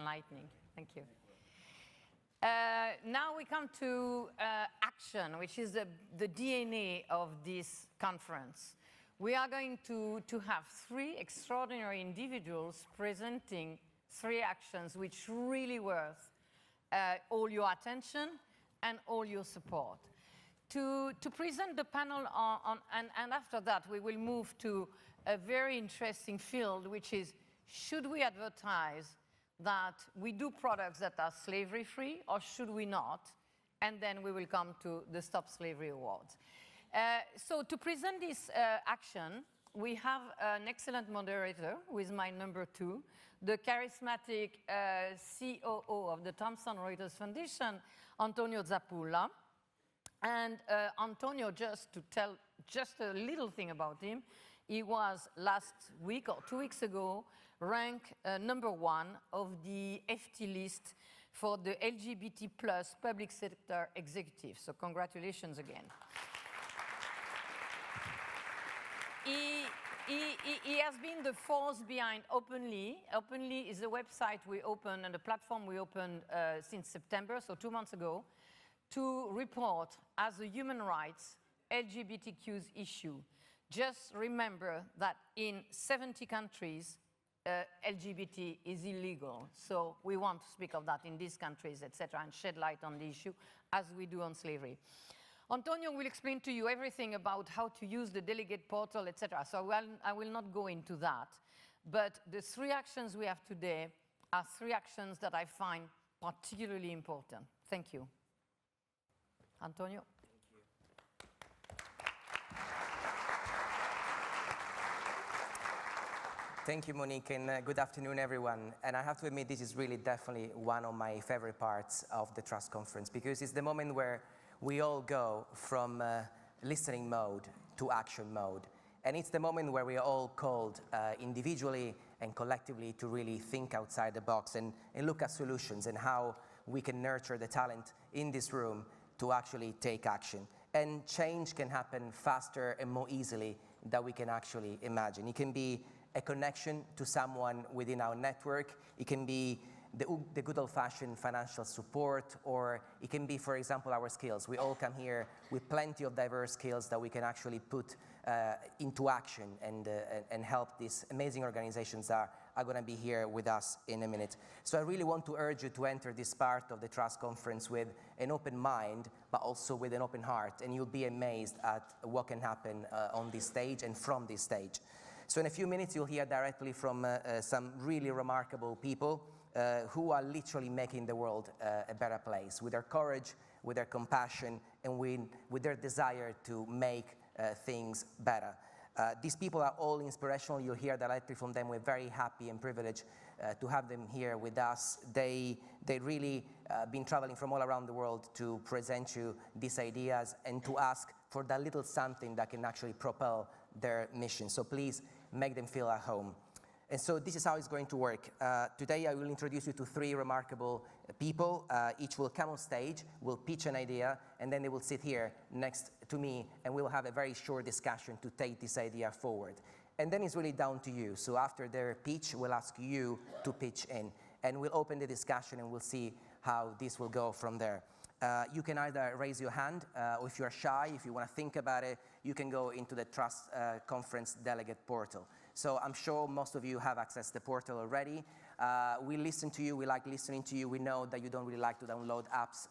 enlightening. Thank you. Now we come to action, which is the DNA of this conference. We are going to have 3 extraordinary individuals presenting 3 actions which really worth all your attention and all your support. To present the panel and after that we will move to a very interesting field, which is, should we advertise that we do products that are slavery-free, or should we not? And then we will come to the Stop Slavery Awards. So to present this action, we have an excellent moderator, who is my number 2, the charismatic COO of the Thomson Reuters Foundation, Antonio Zappulla. And Antonio, just to tell just a little thing about him, he was last week or 2 weeks ago ranked number 1 of the FT list for the LGBT plus public sector executives. So congratulations again. He has been the force behind Openly. Openly is a website we opened and a platform we opened since September, so 2 months ago, to report as a human rights LGBTQ's issue. Just remember that in 70 countries, LGBT is illegal. So we want to speak of that in these countries, etc., and shed light on the issue as we do on slavery. Antonio will explain to you everything about how to use the delegate portal, etc. So I will not go into that. But the 3 actions we have today are 3 actions that I find particularly important. Thank you. Antonio? Thank you, Monique, and good afternoon, everyone. And I have to admit, this is really definitely one of my favorite parts of the Trust Conference, because it's the moment where we all go from listening mode to action mode. And it's the moment where we are all called individually and collectively to really think outside the box and look at solutions and how we can nurture the talent in this room to actually take action. And change can happen faster and more easily than we can actually imagine. It can be a connection to someone within our network. It can be the good old-fashioned financial support, or it can be, for example, our skills. We all come here with plenty of diverse skills that we can actually put into action and help these amazing organizations that are going to be here with us in a minute. So I really want to urge you to enter this part of the Trust Conference with an open mind, but also with an open heart, and you'll be amazed at what can happen on this stage and from this stage. So in a few minutes, you'll hear directly from some really remarkable people who are literally making the world a better place with their courage, with their compassion, and with their desire to make things better. These people are all inspirational. You'll hear directly from them. We're very happy and privileged to have them here with us. They really been traveling from all around the world to present you these ideas and to ask for that little something that can actually propel their mission. So please make them feel at home. And so this is how it's going to work. Today I will introduce you to 3 remarkable people. Each will come on stage, will pitch an idea, and then they will sit here next to me, and we'll have a very short discussion to take this idea forward. And then it's really down to you. So after their pitch, we'll ask you to pitch in, and we'll open the discussion, and we'll see how this will go from there. You can either raise your hand, or if you're shy, if you want to think about it, you can go into the Trust Conference Delegate portal. So I'm sure most of you have accessed the portal already. We listen to you, we like listening to you. We know that you don't really like to download apps,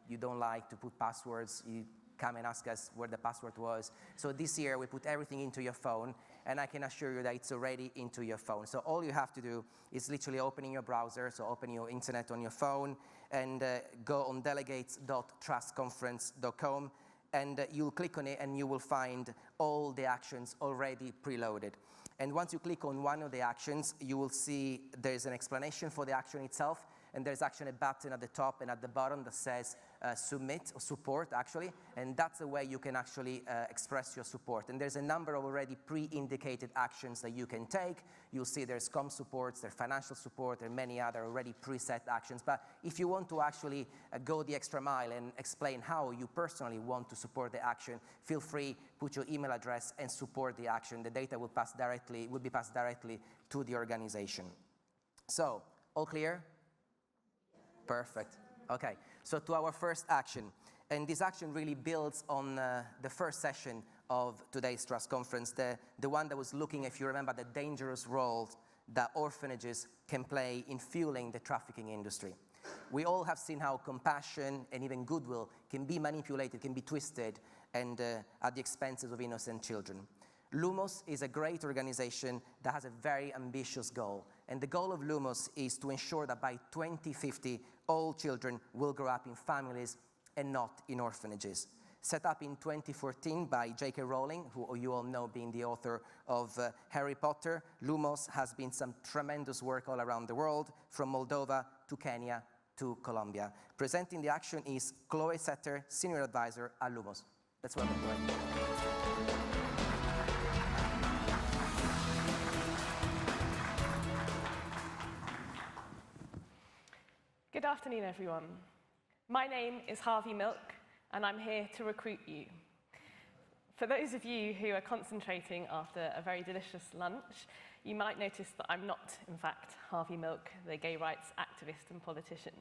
you don't like to put passwords. You come and ask us where the password was. So this year we put everything into your phone, and I can assure you that it's already into your phone. So all you have to do is literally opening your browser, so open your internet on your phone, and go on delegates.trustconference.com, and you'll click on it, and you will find all the actions already preloaded. And once you click on one of the actions, you will see there's an explanation for the action itself, and there's actually a button at the top and at the bottom that says submit, or support actually, and that's the way you can actually express your support. And there's a number of already pre-indicated actions that you can take. You'll see there's comm supports, there's financial support, and many other already preset actions. But if you want to actually go the extra mile and explain how you personally want to support the action, feel free, put your email address and support the action. The data will be passed directly to the organization. So, all clear? Perfect. Okay, so to our first action. And this action really builds on the first session of today's Trust Conference, the one that was looking, if you remember, the dangerous role that orphanages can play in fueling the trafficking industry. We all have seen how compassion and even goodwill can be manipulated, can be twisted, and at the expenses of innocent children. Lumos is a great organization that has a very ambitious goal. And the goal of Lumos is to ensure that by 2050, all children will grow up in families and not in orphanages. Set up in 2014 by J.K. Rowling, who you all know being the author of Harry Potter, Lumos has been some tremendous work all around the world, from Moldova to Kenya to Colombia. Presenting the action is Chloe Setter, Senior Advisor at Lumos. Let's welcome Chloe. Good afternoon, everyone. My name is Harvey Milk, and I'm here to recruit you. For those of you who are concentrating after a very delicious lunch, you might notice that I'm not, in fact, Harvey Milk, the gay rights activist and politician.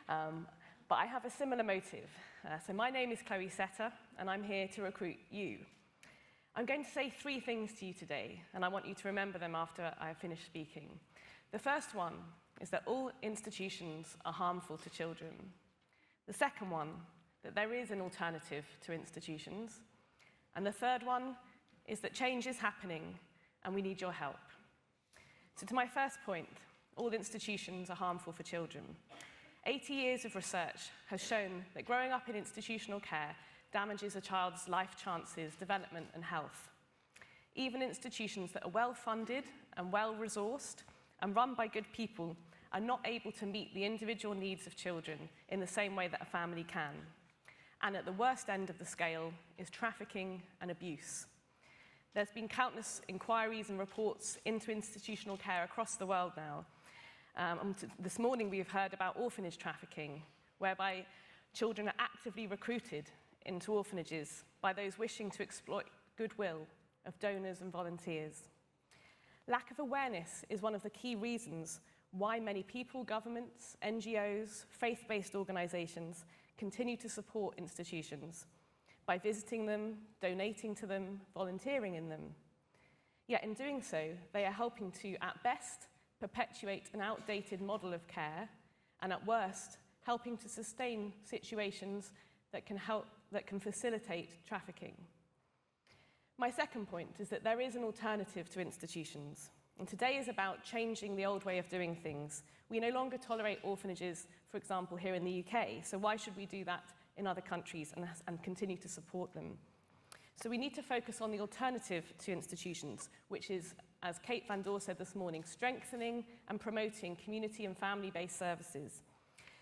But I have a similar motive. So my name is Chloe Setter, and I'm here to recruit you. I'm going to say 3 things to you today, and I want you to remember them after I finish speaking. The first one is that all institutions are harmful to children. The second one, that there is an alternative to institutions. And the third one is that change is happening and we need your help. So to my first point, all institutions are harmful for children. 80 years of research has shown that growing up in institutional care damages a child's life chances, development and health. Even institutions that are well-funded and well-resourced and run by good people are not able to meet the individual needs of children in the same way that a family can. And at the worst end of the scale is trafficking and abuse. There's been countless inquiries and reports into institutional care across the world now. This morning we've heard about orphanage trafficking, whereby children are actively recruited into orphanages by those wishing to exploit goodwill of donors and volunteers. Lack of awareness is one of the key reasons why many people, governments, NGOs, faith-based organizations continue to support institutions by visiting them, donating to them, volunteering in them. Yet in doing so, they are helping to, at best, perpetuate an outdated model of care, and at worst, helping to sustain situations that can facilitate trafficking. My second point is that there is an alternative to institutions. And today is about changing the old way of doing things. We no longer tolerate orphanages, for example, here in the UK, so why should we do that in other countries and continue to support them? So we need to focus on the alternative to institutions, which is, as Kate Van Doore said this morning, strengthening and promoting community and family-based services.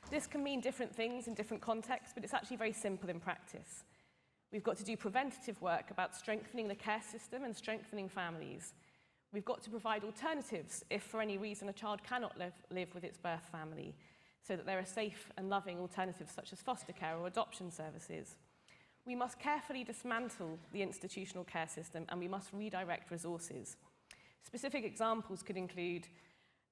This can mean different things in different contexts, but it's actually very simple in practice. We've got to do preventative work about strengthening the care system and strengthening families. We've got to provide alternatives if for any reason a child cannot live with its birth family, so that there are safe and loving alternatives such as foster care or adoption services. We must carefully dismantle the institutional care system and we must redirect resources. Specific examples could include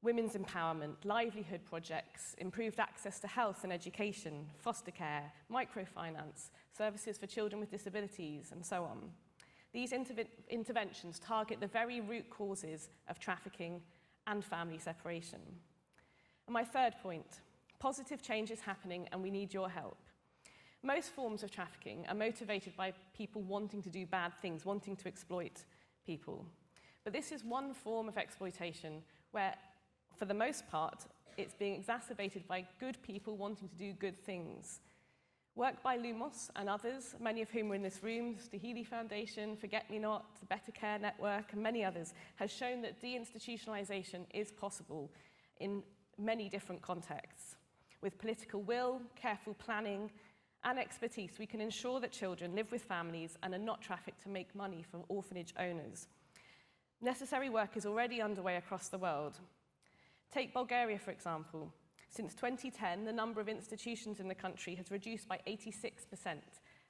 women's empowerment, livelihood projects, improved access to health and education, foster care, microfinance, services for children with disabilities, and so on. These interventions target the very root causes of trafficking and family separation. And my third point, positive change is happening and we need your help. Most forms of trafficking are motivated by people wanting to do bad things, wanting to exploit people. But this is one form of exploitation where, for the most part, it's being exacerbated by good people wanting to do good things. Work by Lumos and others, many of whom are in this room, the Healy Foundation, Forget Me Not, the Better Care Network, and many others, has shown that deinstitutionalization is possible in many different contexts. With political will, careful planning, and expertise, we can ensure that children live with families and are not trafficked to make money from orphanage owners. Necessary work is already underway across the world. Take Bulgaria, for example. Since 2010, the number of institutions in the country has reduced by 86%,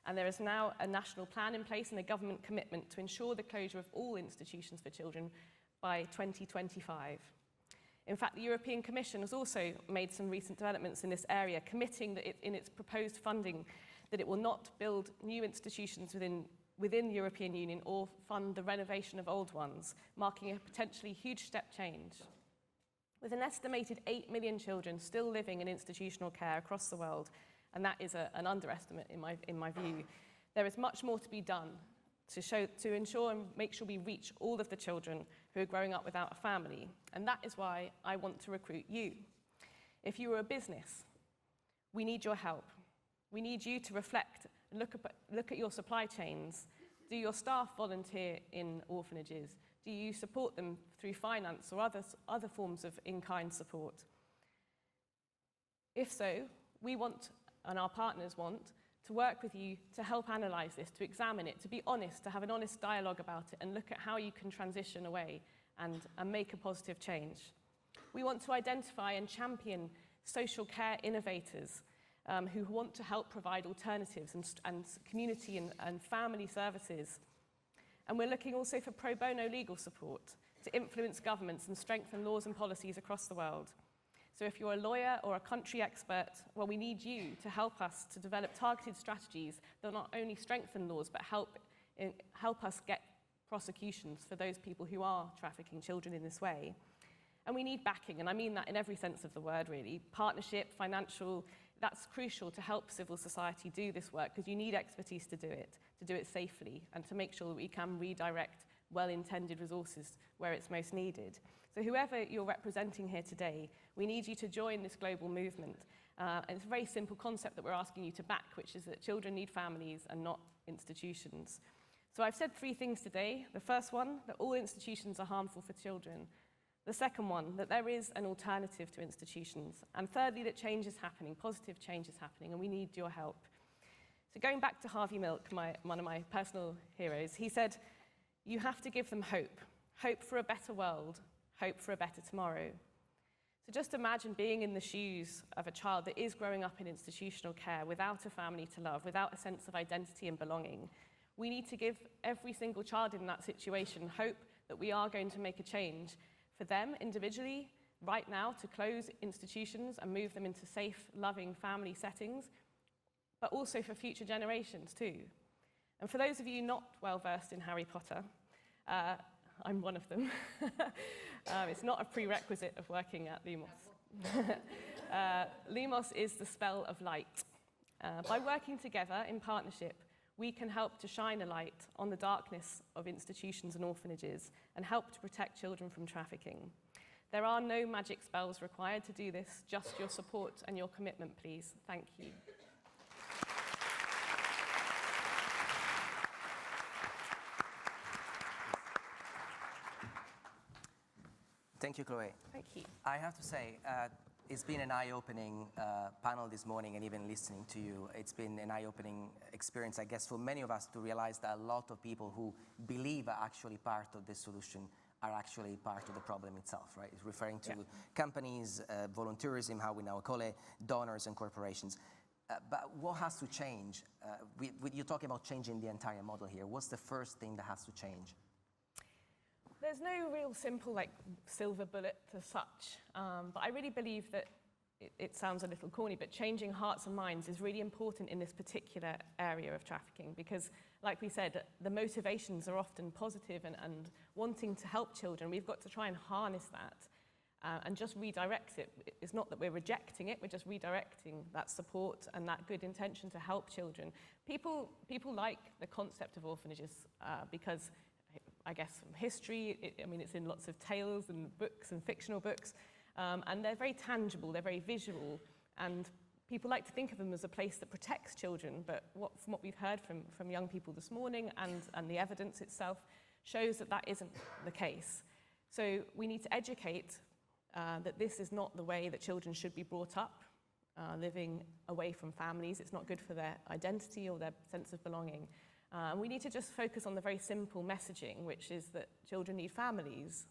and there is now a national plan in place and a government commitment to ensure the closure of all institutions for children by 2025. In fact, the European Commission has also made some recent developments in this area, committing that in its proposed funding that it will not build new institutions within the European Union or fund the renovation of old ones, marking a potentially huge step change. With an estimated 8 million children still living in institutional care across the world, and that is an underestimate in my view, there is much more to be done to ensure and make sure we reach all of the children who are growing up without a family. And that is why I want to recruit you. If you are a business, we need your help. We need you to reflect, look at your supply chains. Do your staff volunteer in orphanages? Do you support them through finance or other forms of in-kind support? If so, we want, and our partners want, to work with you to help analyse this, to examine it, to be honest, to have an honest dialogue about it and look at how you can transition away and make a positive change. We want to identify and champion social care innovators who want to help provide alternatives and community and family services. And we're looking also for pro bono legal support to influence governments and strengthen laws and policies across the world. So if you're a lawyer or a country expert, well, we need you to help us to develop targeted strategies that not only strengthen laws, but help us get prosecutions for those people who are trafficking children in this way. And we need backing, and I mean that in every sense of the word, really. Partnership, financial, that's crucial to help civil society do this work, because you need expertise to do it safely, and to make sure that we can redirect well-intended resources where it's most needed. So whoever you're representing here today, we need you to join this global movement. And it's a very simple concept that we're asking you to back, which is that children need families and not institutions. So I've said 3 things today. The first one, that all institutions are harmful for children. The second one, that there is an alternative to institutions. And thirdly, that change is happening, positive change is happening, and we need your help. So going back to Harvey Milk, one of my personal heroes, he said, you have to give them hope. Hope for a better world, hope for a better tomorrow. So just imagine being in the shoes of a child that is growing up in institutional care without a family to love, without a sense of identity and belonging. We need to give every single child in that situation hope that we are going to make a change for them individually, right now, to close institutions and move them into safe, loving family settings, but also for future generations too. And for those of you not well versed in Harry Potter, I'm one of them. It's not a prerequisite of working at Lumos. Lumos is the spell of light. By working together in partnership, we can help to shine a light on the darkness of institutions and orphanages and help to protect children from trafficking. There are no magic spells required to do this, just your support and your commitment, please. Thank you. Thank you, Chloe. Thank you. I have to say, it's been an eye-opening panel this morning, and even listening to you, it's been an eye-opening experience, I guess, for many of us to realize that a lot of people who believe are actually part of the solution are actually part of the problem itself, right? It's referring to companies, volunteerism, how we now call it, donors and corporations. But what has to change? You're talking about changing the entire model here. What's the first thing that has to change? There's no real simple, silver bullet as such, but I really believe that it sounds a little corny, but changing hearts and minds is really important in this particular area of trafficking, because, like we said, the motivations are often positive and wanting to help children. We've got to try and harness that and just redirect it. It's not that we're rejecting it, we're just redirecting that support and that good intention to help children. People like the concept of orphanages because, I guess, from history, it's in lots of tales and books and fictional books, and they're very tangible, they're very visual, and people like to think of them as a place that protects children, but from what we've heard from young people this morning and the evidence itself shows that that isn't the case. So we need to educate that this is not the way that children should be brought up, living away from families. It's not good for their identity or their sense of belonging. We need to just focus on the very simple messaging, which is that children need families.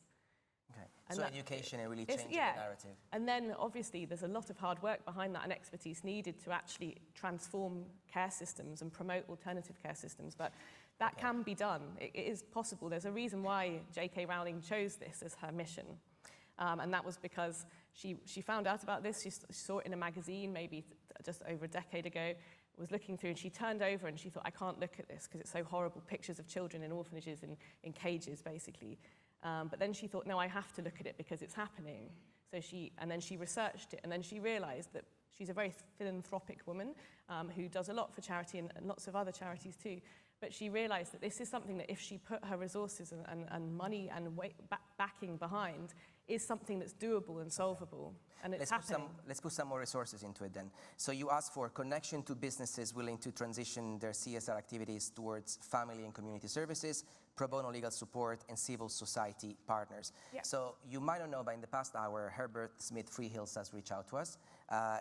Okay. So education and really changing the narrative. And then obviously there's a lot of hard work behind that and expertise needed to actually transform care systems and promote alternative care systems. But that can be done. It is possible. There's a reason why J.K. Rowling chose this as her mission. And that was because she found out about this. She saw it in a magazine maybe just over a decade ago, was looking through, and she turned over and she thought, I can't look at this because it's so horrible, pictures of children in orphanages in cages, basically. But then she thought, no, I have to look at it because it's happening. And then she researched it, and then she realized that she's a very philanthropic woman who does a lot for charity and lots of other charities too. But she realized that this is something that if she put her resources and money and backing behind, is something that's doable and solvable. And it's happening. Let's put some more resources into it then. So you asked for connection to businesses willing to transition their CSR activities towards family and community services, pro bono legal support, and civil society partners. Yeah. So you might not know, but in the past hour, Herbert Smith Freehills has reached out to us,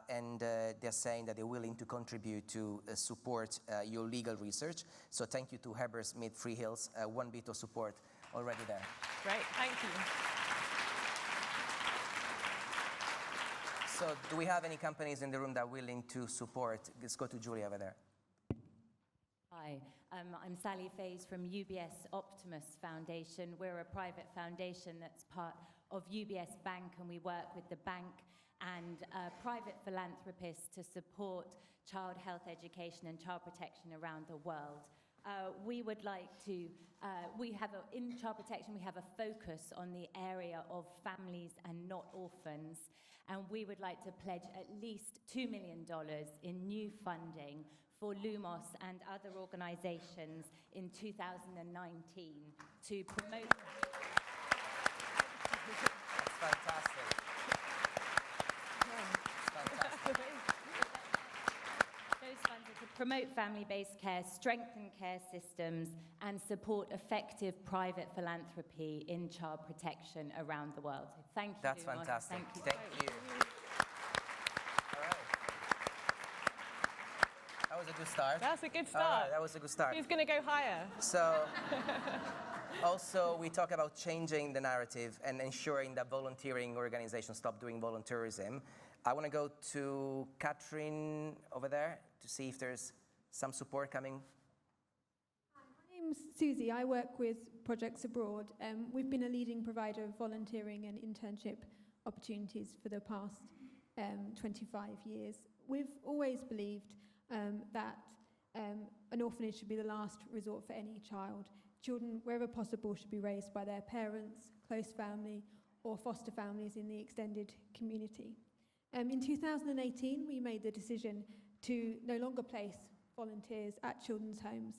and they're saying that they're willing to contribute to support your legal research. So thank you to Herbert Smith Freehills, one bit of support already there. Great, thank you. So do we have any companies in the room that are willing to support? Let's go to Julie over there. Hi, I'm Sally Fays from UBS Optimus Foundation. We're a private foundation that's part of UBS Bank, and we work with the bank and private philanthropists to support child health education and child protection around the world. We would like to, in child protection, we have a focus on the area of families and not orphans, and we would like to pledge at least $2 million in new funding for Lumos and other organizations in 2019 to promote... That's fantastic. Those funds are to promote family-based care, strengthen care systems, and support effective private philanthropy in child protection around the world. So thank you. That's Lumos. fantastic. Thank you. Thank you. All right. That was a good start. That's a good All start. right, that was a good start. Who's going to go higher? So, also, we talk about changing the narrative and ensuring that volunteering organizations stop doing volunteerism. I want to go to Catherine over there to see if there's some support coming. Hi, my name's Susie. I work with Projects Abroad. We've been a leading provider of volunteering and internship opportunities for the past 25 years. We've always believed that an orphanage should be the last resort for any child. Children, wherever possible, should be raised by their parents, close family, or foster families in the extended community. In 2018, we made the decision to no longer place volunteers at children's homes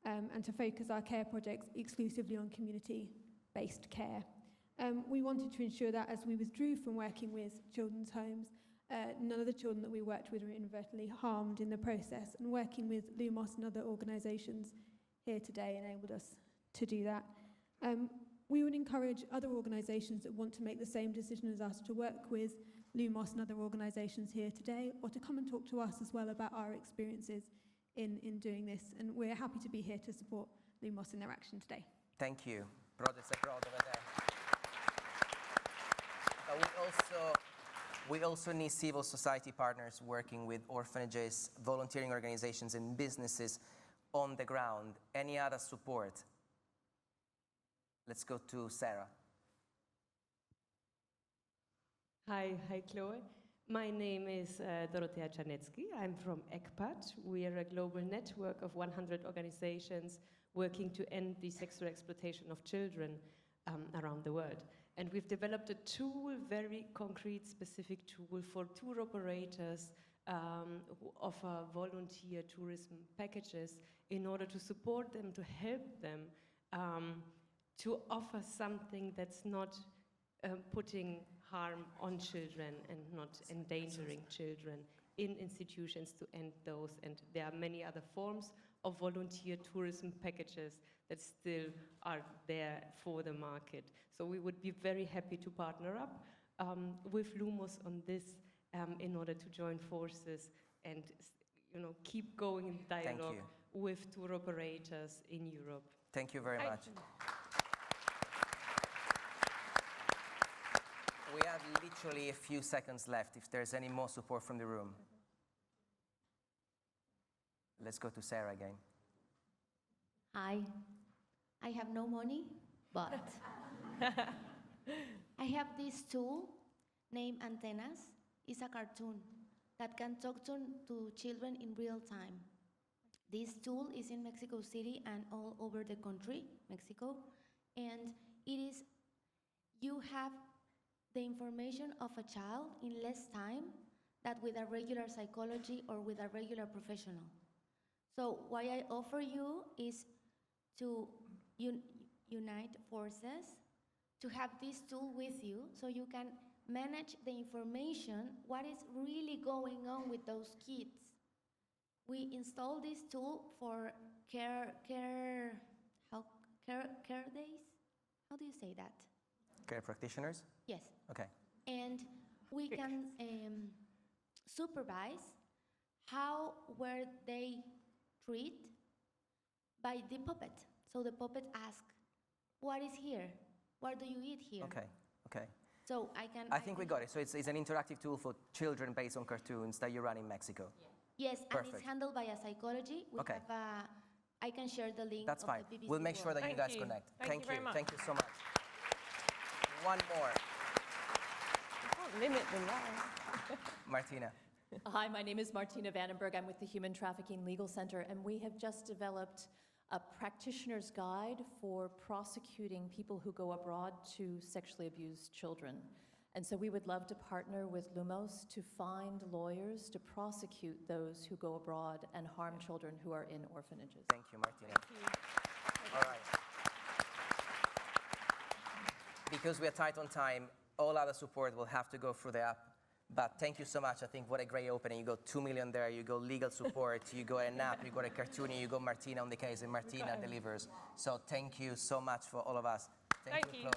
and to focus our care projects exclusively on community-based care. We wanted to ensure that as we withdrew from working with children's homes, none of the children that we worked with were inadvertently harmed in the process, and working with Lumos and other organisations here today enabled us to do that. We would encourage other organisations that want to make the same decision as us to work with Lumos and other organisations here today, or to come and talk to us as well about our experiences in doing this. And we're happy to be here to support Lumos in their action today. Thank you. Brothers abroad over there. We also need civil society partners working with orphanages, volunteering organizations, and businesses on the ground. Any other support? Let's go to Sarah. Hi, Chloe. My name is Dorothea Czarnecki. I'm from ECPAT. We are a global network of 100 organizations working to end the sexual exploitation of children around the world. And we've developed a tool, very concrete, specific tool for tour operators who offer volunteer tourism packages in order to support them, to help them to offer something that's not putting harm on children and not endangering children in institutions to end those. And there are many other forms of volunteer tourism packages that still are there for the market. So we would be very happy to partner up with Lumos on this in order to join forces and keep going in dialogue with tour operators in Europe. Thank you very much. We have literally a few seconds left if there's any more support from the room. Let's go to Sarah again. Hi. I have no money, but I have this tool named Antennas. It's a cartoon that can talk to children in real time. This tool is in Mexico City and all over the country, Mexico, and you have the information of a child in less time than with a regular psychology or with a regular professional. So what I offer you is to unite forces, to have this tool with you so you can manage the information, what is really going on with those kids. We installed this tool for care days? How do you say that? Care practitioners? Yes. Okay. And we can supervise how were they treated by the puppet. So the puppet asks, what is here? What do you eat here? Okay, okay. So I think we got it. So it's an interactive tool for children based on cartoons that you run in Mexico. Yes, Perfect. and it's handled by a psychology. We Okay. have I can share the link That's of fine. the BBC We'll make sure World. that you Thank guys you. connect. Thank you very much. Thank you so much. One more. You can't limit them now. Martina. Hi, my name is Martina Vandenberg. I'm with the Human Trafficking Legal Center, and we have just developed a practitioner's guide for prosecuting people who go abroad to sexually abuse children. And so we would love to partner with Lumos to find lawyers to prosecute those who go abroad and harm children who are in orphanages. Thank you, Martina. All right. Because we are tight on time, all other support will have to go through the app. But thank you so much. I think what a great opening. You got 2 million there, you got legal support, you got an app, you got a cartoon, you got Martina on the case, and Martina delivers. So thank you so much for all of us. Thank you. Chloe.